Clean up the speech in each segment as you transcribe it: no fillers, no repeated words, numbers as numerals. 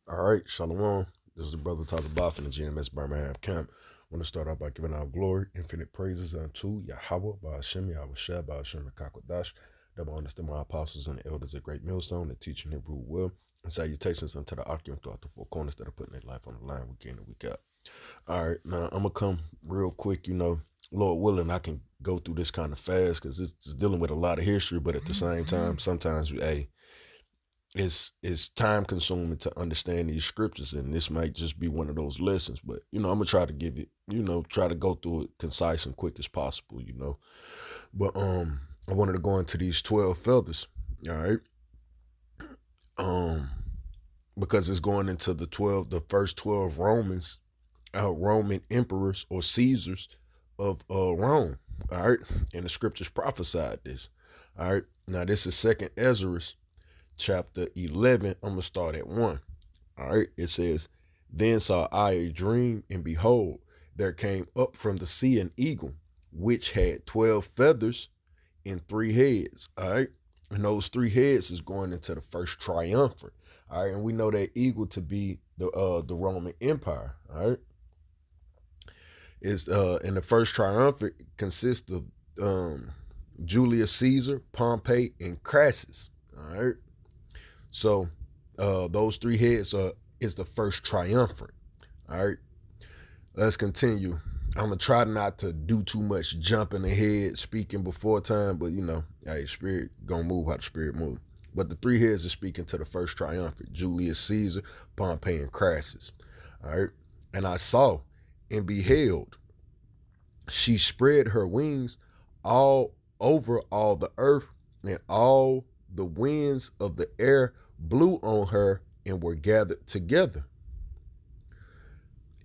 All right, Shalom. This is the brother Tazabah from the GMS Birmingham camp. I want to start out by giving out glory, infinite praises unto Yahweh, Ba'ashem, Yahweh Shah, Ba'ashem, Kakwadash, double understand my apostles and the elders at Great Millstone that teach and Hebrew well, and salutations unto the occupant throughout the four corners that are putting their life on the line week in and week out. All right, now I'm going to come real quick, Lord willing, I can go through this kind of fast because it's dealing with a lot of history, but at the same time, sometimes, it's time consuming to understand these scriptures, and this might just be one of those lessons, but I'm gonna try to give it, try to go through it concise and quick as possible, but I wanted to go into these 12 feathers. All right. Because it's going into the first 12 Roman emperors or Caesars of Rome. All right. And the scriptures prophesied this. All right. Now this is second Esdras chapter 11. I'm going to start at 1. All right. It says, then saw I a dream, and behold, there came up from the sea an eagle, which had 12 feathers and 3 heads. All right. And those 3 heads is going into the first triumvirate. All right. And we know that eagle to be the Roman Empire. All right. And the first triumvirate consists of Julius Caesar, Pompey, and Crassus. All right. So those 3 heads is the first triumvirate. All right. Let's continue. I'm going to try not to do too much jumping ahead, speaking before time, but spirit going to move how the spirit move. But the 3 heads are speaking to the first triumvirate, Julius Caesar, Pompey, and Crassus. All right. And I saw and beheld, she spread her wings all over all the earth, and all the winds of the air blew on her and were gathered together.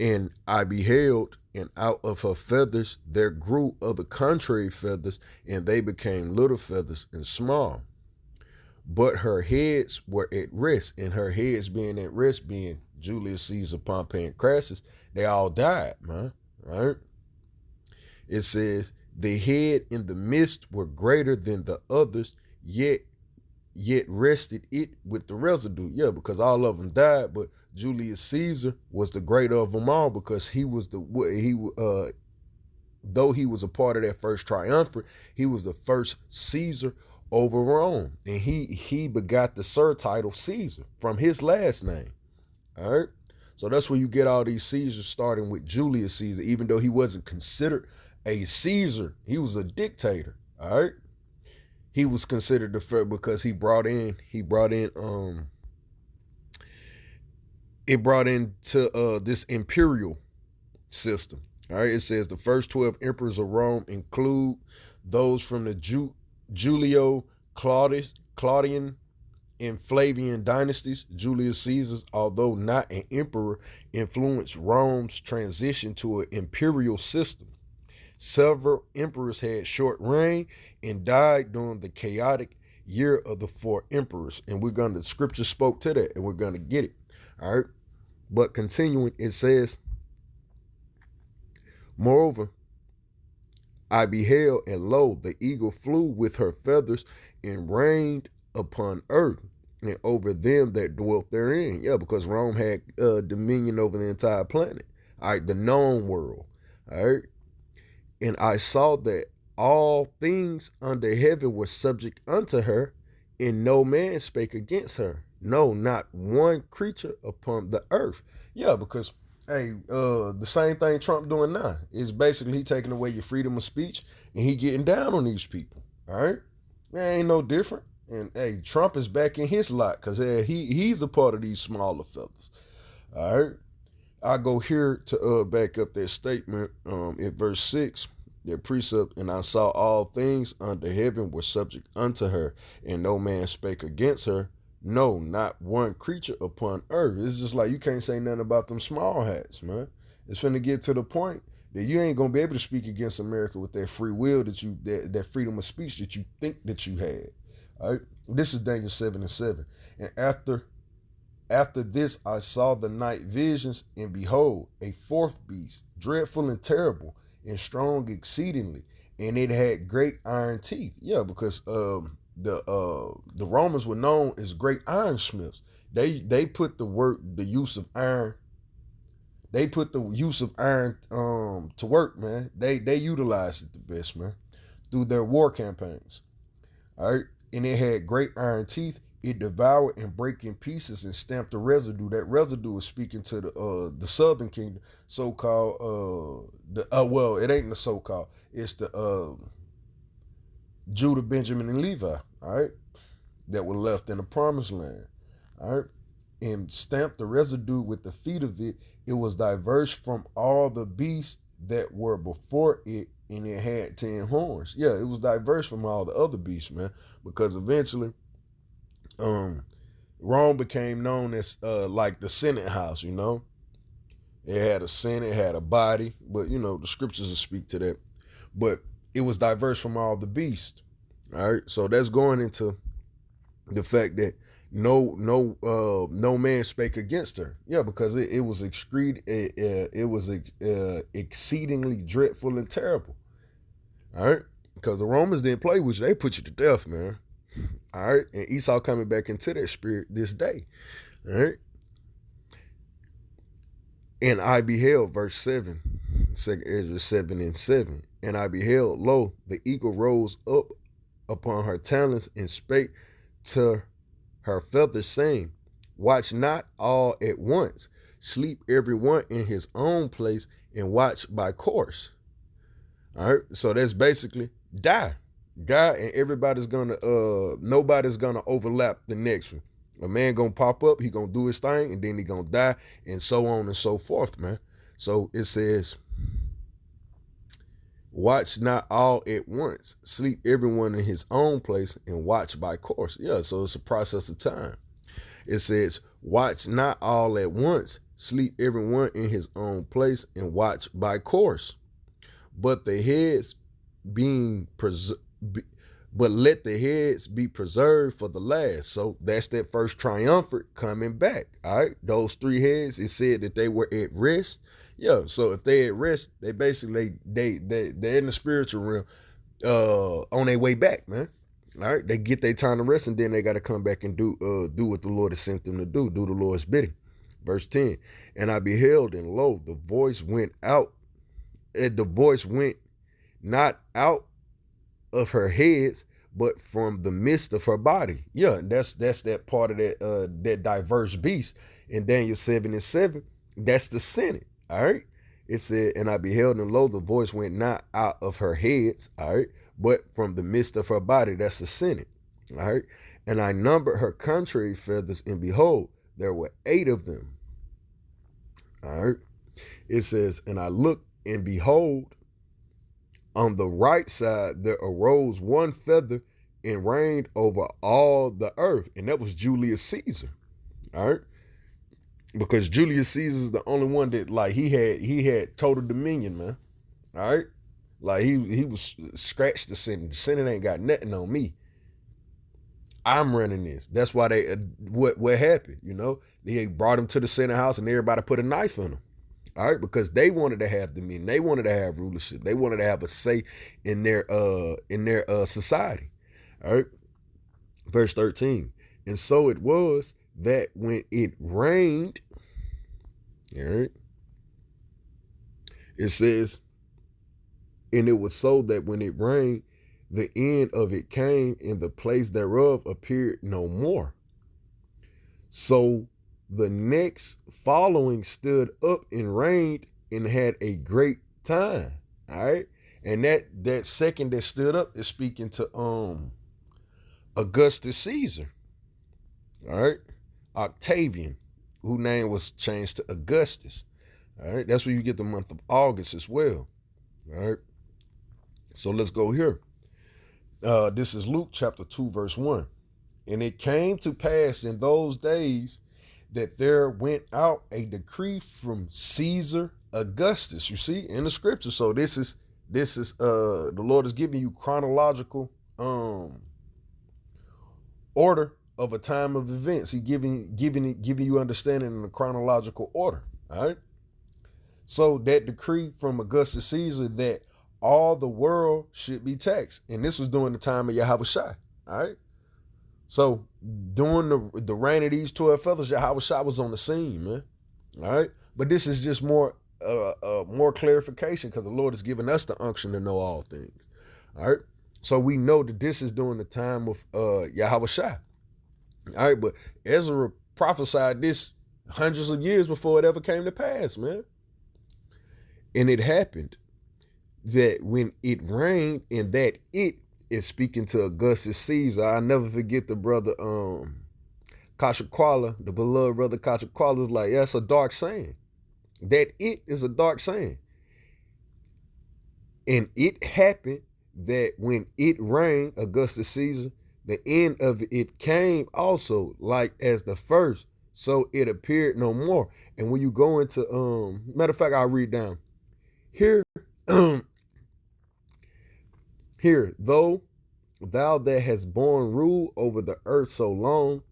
And I beheld, and out of her feathers there grew other contrary feathers, and they became little feathers and small. But her heads were at rest, and her heads being at rest, being Julius Caesar, Pompey, and Crassus, they all died, man. Right? It says, the head in the midst were greater than the others, yet rested it with the residue. Yeah, because all of them died, but Julius Caesar was the greater of them all, because though he was a part of that first triumvirate, he was the first Caesar over Rome, and he begot the Sir title Caesar from his last name. All right. So that's where you get all these Caesars, starting with Julius Caesar. Even though he wasn't considered a Caesar, he was a dictator. All right. He was considered the first because it brought into this imperial system. All right. It says the first 12 emperors of Rome include those from the Julio Claudian and Flavian dynasties. Julius Caesar, although not an emperor, influenced Rome's transition to an imperial system. Several emperors had short reign and died during the chaotic year of the 4 emperors. And the scripture spoke to that, and we're going to get it. All right. But continuing, it says, moreover, I beheld, and lo, the eagle flew with her feathers and reigned upon earth and over them that dwelt therein. Yeah, because Rome had dominion over the entire planet. All right, the known world. All right. And I saw that all things under heaven were subject unto her, and no man spake against her. No, not one creature upon the earth. Yeah, because the same thing Trump doing now is basically he taking away your freedom of speech, and he getting down on these people. All right, man, ain't no different. And Trump is back in his lot because he's a part of these smaller fellas. All right. I go here to back up that statement in verse 6, their precept, and I saw all things under heaven were subject unto her, and no man spake against her, no, not one creature upon earth. It's just like you can't say nothing about them small hats, man. It's finna get to the point that you ain't gonna be able to speak against America with that free will that freedom of speech that you think that you had. All right? This is Daniel 7:7. And after this, I saw the night visions, and behold, a 4th beast, dreadful and terrible, and strong exceedingly, and it had great iron teeth. Yeah, because the Romans were known as great ironsmiths. They put the use of iron. They put the use of iron to work, man. They utilized it the best, man, through their war campaigns. All right, and it had great iron teeth. It devoured and break in pieces and stamped the residue. That residue is speaking to the southern kingdom, so-called well, it ain't the so-called. It's the Judah, Benjamin, and Levi. All right, that were left in the promised land. All right, and stamped the residue with the feet of it. It was diverse from all the beasts that were before it, and it had 10 horns. Yeah, it was diverse from all the other beasts, man, because eventually Rome became known as like the Senate house, you know. It had a Senate, it had a body, but you know, the scriptures will speak to that. But it was diverse from all the beasts. All right, so that's going into the fact that no man spake against her. Yeah, because it was exceedingly dreadful and terrible. All right, because the Romans didn't play with you; they put you to death, man. All right, and Esau coming back into that spirit this day. All right, and I beheld, verse 7, 2 Esdras 7:7, and I beheld, lo, the eagle rose up upon her talons and spake to her feathers, saying, watch not all at once, sleep every one in his own place, and watch by course. All right, so that's basically die, and everybody's gonna nobody's gonna overlap the next one. A man gonna pop up, he gonna do his thing, and then he gonna die, and so on and so forth, man. So it says, watch not all at once, sleep everyone in his own place, and watch by course. Yeah, so it's a process of time. It says, watch not all at once, sleep everyone in his own place, and watch by course. But the heads being but let the heads be preserved for the last. So that's that first triumvirate coming back. All right, those 3 heads, it said that they were at rest. Yeah, so if they at rest, they basically they're in the spiritual realm on their way back, man. All right, they get their time to rest, and then they got to come back and do what the Lord has sent them to do the Lord's bidding. Verse 10, and I beheld, and lo, the voice went out. The voice went not out of her heads, but from the midst of her body. Yeah, that's that part of that diverse beast in Daniel 7:7. That's the Senate. All right. It said, and I beheld, and lo, the voice went not out of her heads, all right, but from the midst of her body. That's the Senate. All right. And I numbered her contrary feathers, and behold, there were 8 of them. All right. It says, and I looked, and behold, on the right side there arose one feather and reigned over all the earth. And that was Julius Caesar. All right. Because Julius Caesar is the only one that, like, he had total dominion, man. All right. Like he was scratched the Senate. The Senate ain't got nothing on me. I'm running this. That's why they what happened, you know? They brought him to the Senate house and everybody put a knife in him. All right, because they wanted to have dominion, they wanted to have rulership, they wanted to have a say in their society. All right, verse 13. And so it was that when it rained, all right, it says, and it was so that when it rained, the end of it came, and the place thereof appeared no more. So the next following stood up and reigned and had a great time. All right. And that second that stood up is speaking to Augustus Caesar. All right. Octavian, whose name was changed to Augustus. All right. That's where you get the month of August as well. All right. So let's go here. This is Luke chapter 2, verse 1. And it came to pass in those days that there went out a decree from Caesar Augustus. You see, in the scripture. So this is the Lord is giving you chronological order of a time of events. He giving you understanding in a chronological order. All right. So that decree from Augustus Caesar that all the world should be taxed, and this was during the time of Yahushua. All right. So during the reign of these 12 feathers, Yahushua was on the scene, man. All right. But this is just more clarification because the Lord has given us the unction to know all things. All right. So we know that this is during the time of Yahushua. All right. But Ezra prophesied this hundreds of years before it ever came to pass, man. And it happened that when it rained, and that it is speaking to Augustus Caesar. I'll never forget the brother Kashakwala, the beloved brother Kashakwala, was like, that's a dark saying. That it is a dark saying. And it happened that when it rained, Augustus Caesar, the end of it came also like as the first, so it appeared no more. And when you go into matter of fact, I'll read down here. Here, though thou that hast borne rule over the earth so long,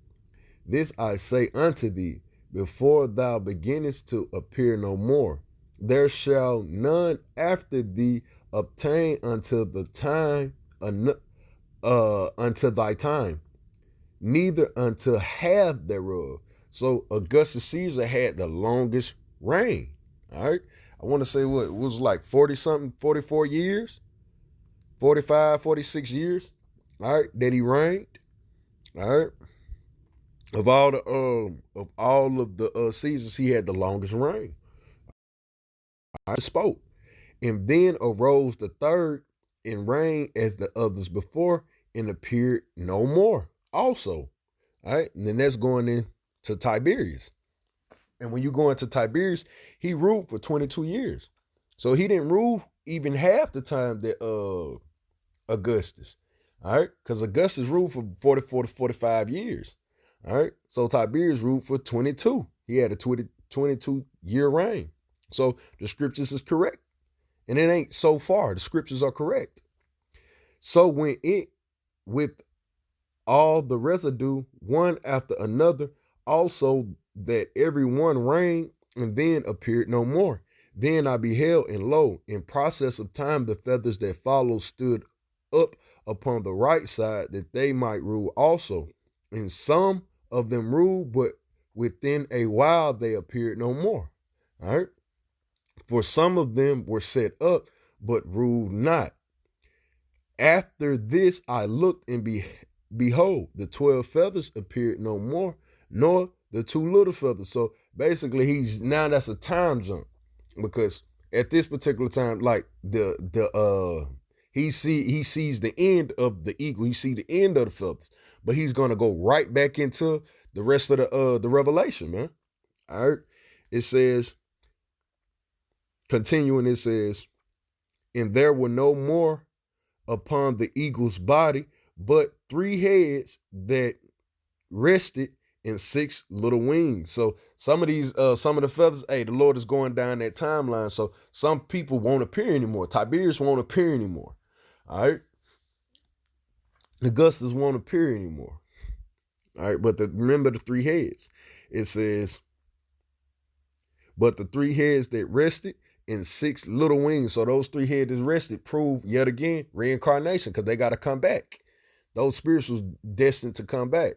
this I say unto thee, before thou beginnest to appear no more, there shall none after thee obtain until the time, until thy time, neither until half thereof. So Augustus Caesar had the longest reign. All right. I want to say what it was like 40 something, 44 years, 45, 46 years. All right. That he reigned. All right. Of all of the Caesars, he had the longest reign. I spoke. And then arose the third and reigned as the others before and appeared no more also. All right. And then that's going into Tiberius. And when you go into Tiberius, he ruled for 22 years. So he didn't rule even half the time that Augustus. All right. Because Augustus ruled for 44 to 45 years. All right. So Tiberius ruled for 22. He had a 22-year reign. So the scriptures is correct. And it ain't so far. The scriptures are correct. So when it, with all the residue, one after another, also that every one reigned, and then appeared no more. Then I beheld, and lo, in process of time, the feathers that followed stood up upon the right side, that they might rule also. And some of them ruled, but within a while they appeared no more. All right. For some of them were set up, but ruled not. After this I looked, and behold, the 12 feathers appeared no more, nor the 2 little feathers. So basically, that's a time jump, because at this particular time, like he sees the end of the eagle, he sees the end of the feathers, but he's gonna go right back into the rest of the revelation, man. All right, it says. Continuing, it says, and there were no more upon the eagle's body, but 3 heads that rested and 6 little wings. So some of the feathers, the Lord is going down that timeline. So some people won't appear anymore. Tiberius won't appear anymore. All right. Augustus won't appear anymore. All right. But remember the 3 heads. It says, but the 3 heads that rested and 6 little wings. So those 3 heads that rested prove yet again reincarnation, because they got to come back. Those spirits was destined to come back.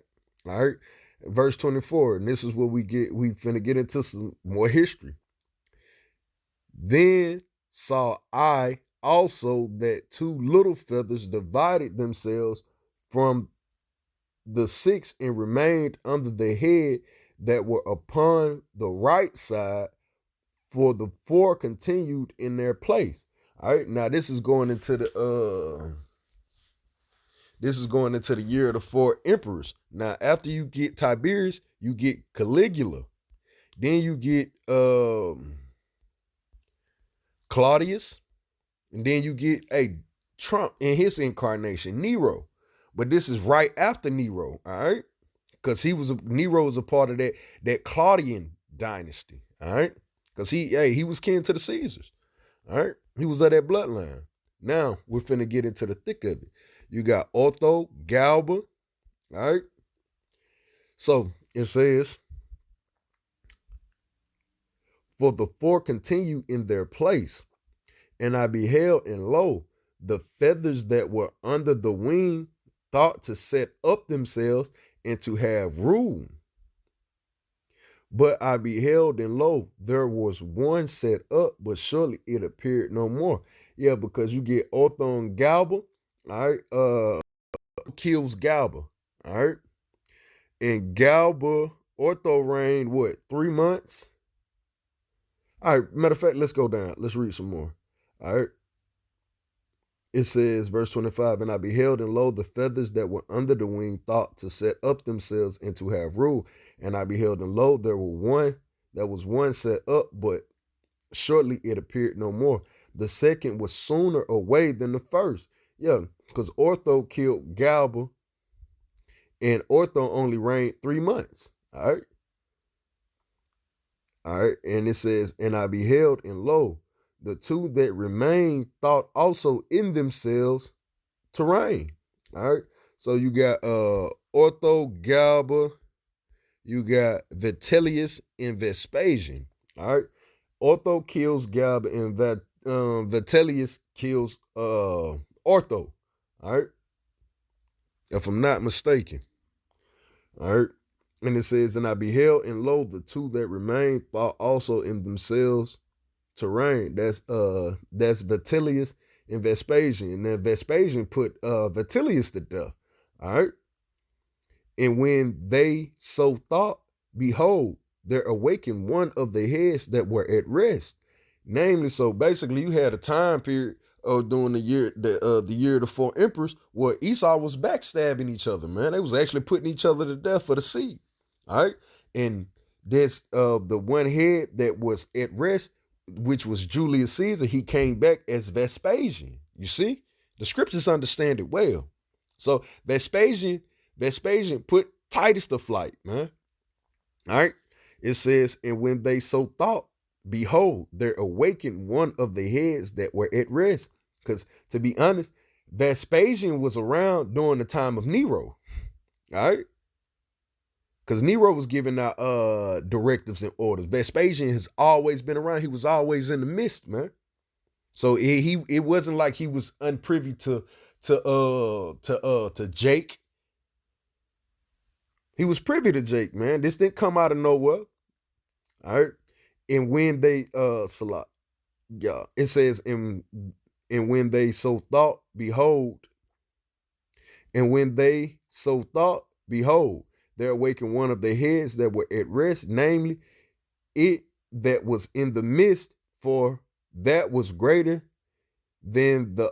All right. Verse 24. And this is what we finna get into some more history. Then saw I also that 2 little feathers divided themselves from the 6 and remained under the head that were upon the right side, for the 4 continued in their place. All right, now this is going into the year of the 4 emperors. Now, after you get Tiberius, you get Caligula. Then you get Claudius. And then you get Trump in his incarnation, Nero. But this is right after Nero, all right? Because Nero was a part of that Claudian dynasty, all right? Because he was kin to the Caesars. All right. He was of that bloodline. Now we're finna get into the thick of it. You got Otho, Galba. All right. So it says, for the 4 continue in their place, and I beheld, and lo, the feathers that were under the wing thought to set up themselves and to have rule. But I beheld, and lo, there was one set up, but surely it appeared no more. Yeah, because you get Ortho and Galba, all right, kills Galba, all right, and Galba, Ortho reigned what, 3 months? All right, matter of fact, let's go down. Let's read some more. All right. It says, verse 25, and I beheld, and lo, the feathers that were under the wing thought to set up themselves and to have rule. And I beheld, and lo, there was one set up, but shortly it appeared no more. The second was sooner away than the first. Yeah, because Ortho killed Galba, and Ortho only reigned 3 months. All right. All right. And it says, and I beheld, and lo, the two that remained thought also in themselves to reign. All right. So you got Ortho, Galba, you got Vitellius and Vespasian. All right. Ortho kills Galba and Vitellius kills Ortho. All right. If I'm not mistaken. All right. And it says, and I beheld, and lo, the two that remained thought also in themselves to reign. That's Vitellius and Vespasian. And then Vespasian put Vitellius to death. All right. And when they so thought, behold, there awakened one of the heads that were at rest. Namely, so basically you had a time period during the year of the 4 emperors where Esau was backstabbing each other, man. They was actually putting each other to death for the seed. All right. And there's the one head that was at rest, which was Julius Caesar. He came back as Vespasian. You see, the scriptures understand it well. So Vespasian put Titus to flight, man. All right. It says, and when they so thought, behold, there awakened one of the heads that were at rest. Because to be honest, Vespasian was around during the time of Nero. All right. Because Nero was giving out directives and orders. Vespasian has always been around. He was always in the midst, man. So it wasn't like he was unprivy to Jake. He was privy to Jake, man. This didn't come out of nowhere. All right. And when they it says, and when they so thought, behold, there awakened one of the heads that were at rest, namely it that was in the midst, for that was greater than the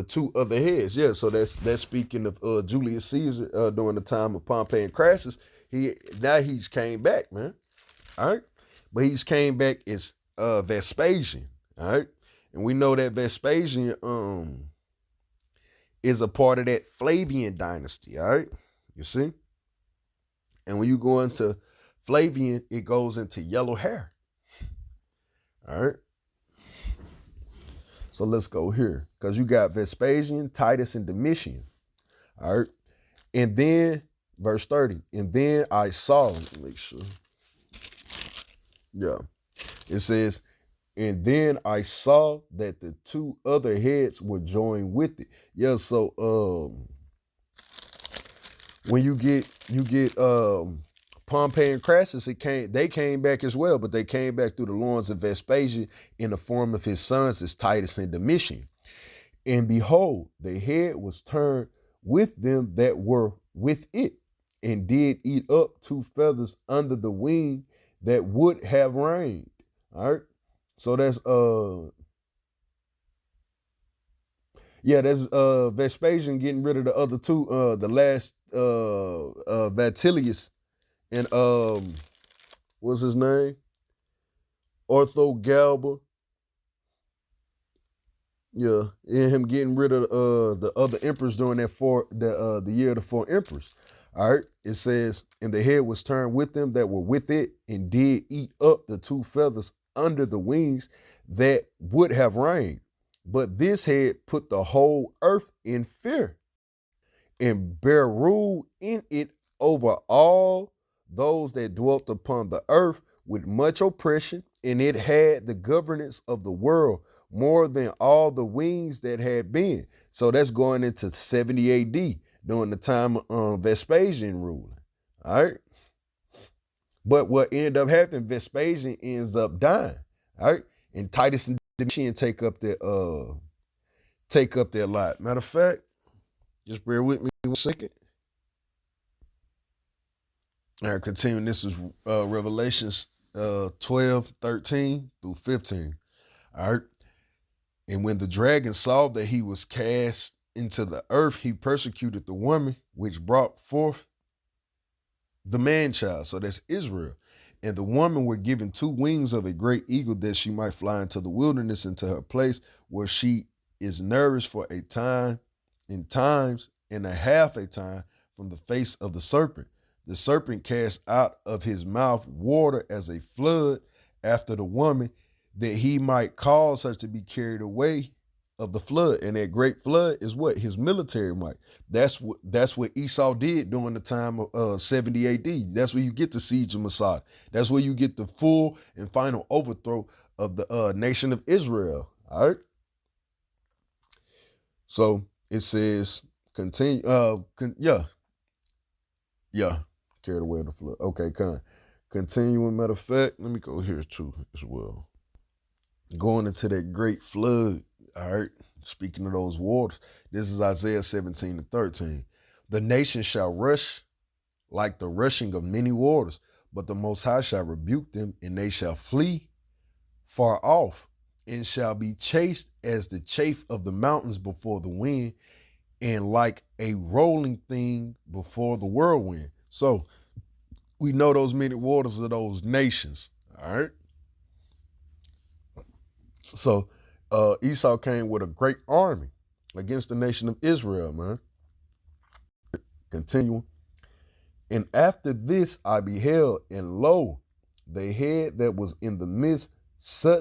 two other heads. Yeah, so that's speaking of Julius Caesar during the time of Pompey and Crassus. He's came back, man. All right, but he's came back as Vespasian. All right, and we know that Vespasian is a part of that Flavian dynasty. All right, you see. And when you go into Flavian, it goes into yellow hair. All right. So let's go here. Because you got Vespasian, Titus, and Domitian. All right. And then, verse 30. And then I saw, let me make sure. Yeah. It says, and then I saw that the two other heads were joined with it. Yeah, so when you get Pompey and Crassus, they came back as well, but they came back through the loins of Vespasian in the form of his sons as Titus and Domitian. And behold, the head was turned with them that were with it, and did eat up 2 feathers under the wing that would have reigned. All right. So that's Vespasian getting rid of the other two, the last Vitellius and what's his name? Ortho Galba. Yeah, and him getting rid of the other emperors during that the year of the 4 emperors. All right, it says, and the head was turned with them that were with it, and did eat up the 2 feathers under the wings that would have reigned. But this head put the whole earth in fear, and bare rule in it over all those that dwelt upon the earth with much oppression, and it had the governance of the world more than all the wings that had been. So that's going into 70 AD during the time of Vespasian ruling. All right. But what ended up happening, Vespasian ends up dying. All right. And Titus and Domitian take up their lot. Matter of fact, just bear with me 1 second. All right, continuing. This is Revelations 12, 13 through 15. All right. And when the dragon saw that he was cast into the earth, he persecuted the woman which brought forth the man child. So that's Israel. And the woman were given 2 wings of a great eagle that she might fly into the wilderness, into her place where she is nourished for a time, in times and a half a time from the face of the serpent. The serpent cast out of his mouth water as a flood after the woman, that he might cause her to be carried away of the flood. And that great flood is what? His military might. That's what Esau did during the time of 70 AD. That's where you get the siege of Messiah. That's where you get the full and final overthrow of the nation of Israel. All right. So it says, continue. Yeah. Carried away in the flood. Okay, continuing. Matter of fact, let me go here too as well. Going into that great flood. All right. Speaking of those waters, this is Isaiah 17 and 13. The nation shall rush like the rushing of many waters, but the Most High shall rebuke them, and they shall flee far off, and shall be chased as the chaff of the mountains before the wind, and like a rolling thing before the whirlwind. So we know those many waters are those nations. All right. So Esau came with a great army against the nation of Israel, man. Continuing. And after this I beheld, and lo, the head that was in the midst suddenly